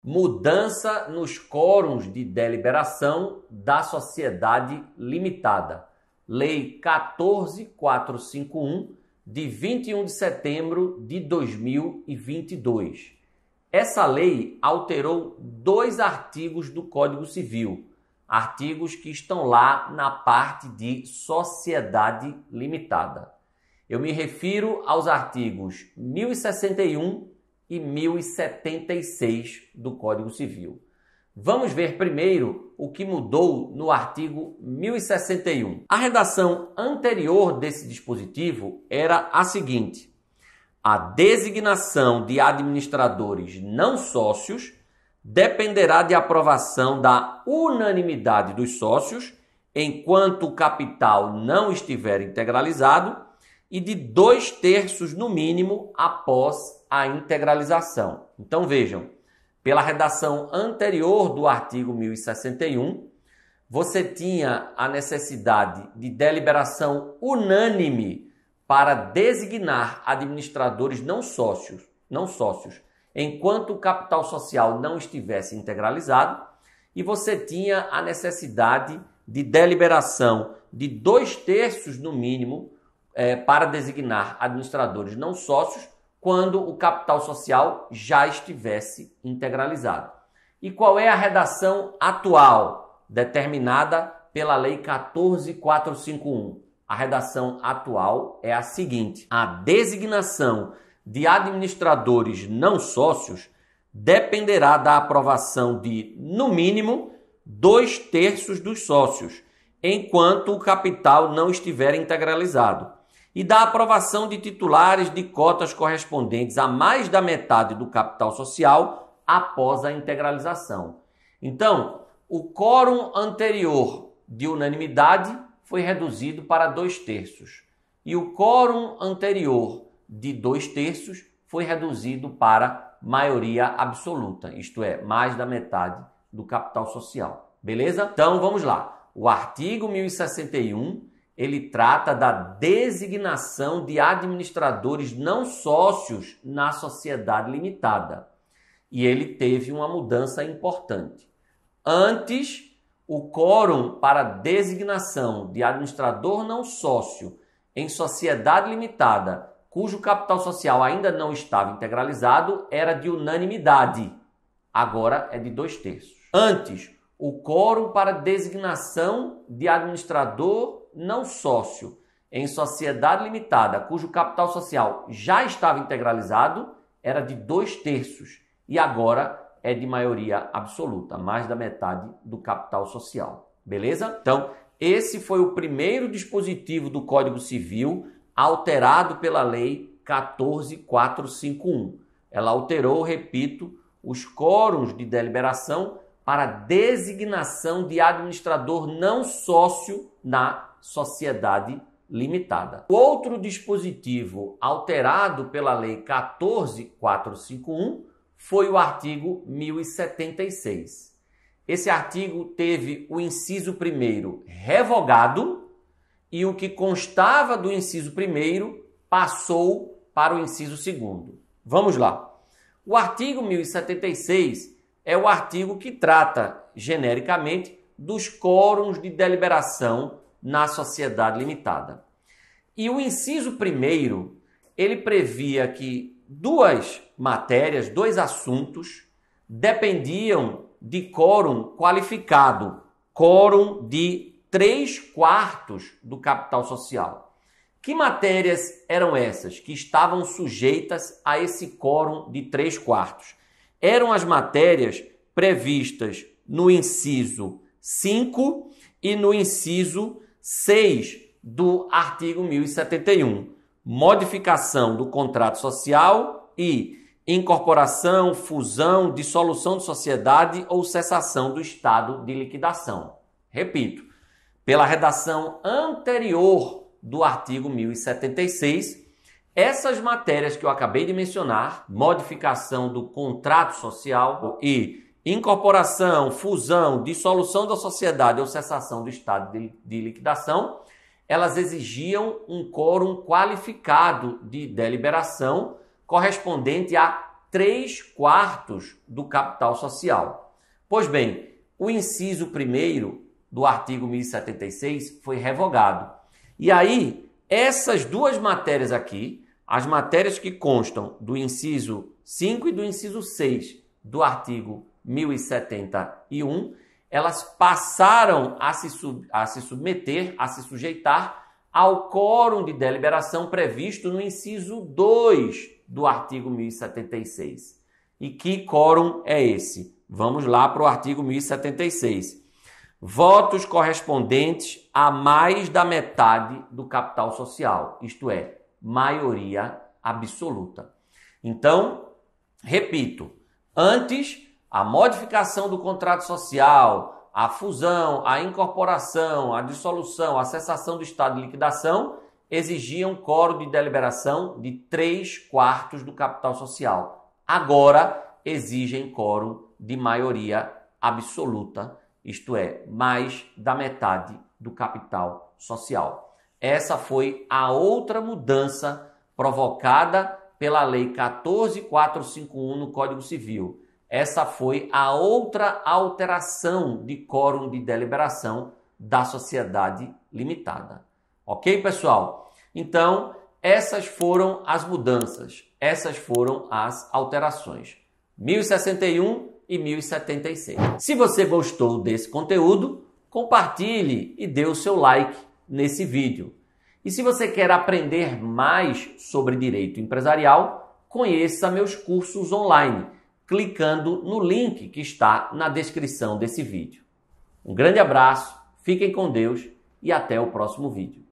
mudança nos quórums de deliberação da sociedade limitada. Lei 14.451, de 21 de setembro de 2022. Essa lei alterou 2 artigos do Código Civil, artigos que estão lá na parte de sociedade limitada. Eu me refiro aos artigos 1061 e 1076 do Código Civil. Vamos ver primeiro o que mudou no artigo 1061. A redação anterior desse dispositivo era a seguinte: a designação de administradores não sócios dependerá de aprovação da unanimidade dos sócios, enquanto o capital não estiver integralizado, e de 2/3 no mínimo após a integralização. Então vejam, pela redação anterior do artigo 1061, você tinha a necessidade de deliberação unânime para designar administradores não sócios, enquanto o capital social não estivesse integralizado, e você tinha a necessidade de deliberação de 2/3 no mínimo para designar administradores não sócios quando o capital social já estivesse integralizado. E qual é a redação atual determinada pela Lei 14.451? A redação atual é a seguinte: a designação de administradores não sócios dependerá da aprovação de, no mínimo, 2/3 dos sócios, enquanto o capital não estiver integralizado, e da aprovação de titulares de cotas correspondentes a mais da metade do capital social após a integralização. Então, o quórum anterior de unanimidade foi reduzido para 2/3 e o quórum anterior de 2/3 foi reduzido para maioria absoluta, isto é, mais da metade do capital social. Beleza? Então, vamos lá. O artigo 1061, ele trata da designação de administradores não sócios na sociedade limitada. E ele teve uma mudança importante. Antes, o quórum para designação de administrador não sócio em sociedade limitada, cujo capital social ainda não estava integralizado, era de unanimidade. Agora é de 2/3. Antes, o quórum para designação de administrador não sócio em sociedade limitada, cujo capital social já estava integralizado, era de 2/3 e agora é de maioria absoluta, mais da metade do capital social. Beleza? Então, esse foi o primeiro dispositivo do Código Civil alterado pela Lei 14.451. Ela alterou, repito, os quórums de deliberação para designação de administrador não sócio na sociedade limitada. O outro dispositivo alterado pela Lei 14.451 foi o artigo 1076. Esse artigo teve o inciso 1º revogado e o que constava do inciso 1º passou para o inciso 2º. Vamos lá. O artigo 1076 é o artigo que trata, genericamente, dos quórums de deliberação na sociedade limitada. E o inciso 1º, ele previa que 2 matérias, 2 assuntos, dependiam de quórum qualificado, quórum de 3/4 do capital social. Que matérias eram essas que estavam sujeitas a esse quórum de 3/4? Eram as matérias previstas no inciso 5 e no inciso 6 do artigo 1071. Modificação do contrato social e incorporação, fusão, dissolução de sociedade ou cessação do estado de liquidação. Repito, pela redação anterior do artigo 1076, essas matérias que eu acabei de mencionar, modificação do contrato social e incorporação, fusão, dissolução da sociedade ou cessação do estado de liquidação, elas exigiam um quórum qualificado de deliberação correspondente a 3/4 do capital social. Pois bem, o inciso 1º do artigo 1076 foi revogado. E aí, essas duas matérias aqui, as matérias que constam do inciso 5 e do inciso 6 do artigo 1071, elas passaram a se submeter, a se sujeitar ao quórum de deliberação previsto no inciso 2 do artigo 1076. E que quórum é esse? Vamos lá para o artigo 1076. Votos correspondentes a mais da metade do capital social, isto é, maioria absoluta. Então, repito, antes, a modificação do contrato social, a fusão, a incorporação, a dissolução, a cessação do estado de liquidação exigiam quórum de deliberação de 3/4 do capital social. Agora, exigem quórum de maioria absoluta, isto é, mais da metade do capital social. Essa foi a outra mudança provocada pela Lei 14.451 no Código Civil. Essa foi a outra alteração de quórum de deliberação da sociedade limitada. Ok, pessoal? Então, essas foram as mudanças, essas foram as alterações. 1061 e 1076. Se você gostou desse conteúdo, compartilhe e dê o seu like nesse vídeo. E se você quer aprender mais sobre direito empresarial, conheça meus cursos online, clicando no link que está na descrição desse vídeo. Um grande abraço, fiquem com Deus e até o próximo vídeo.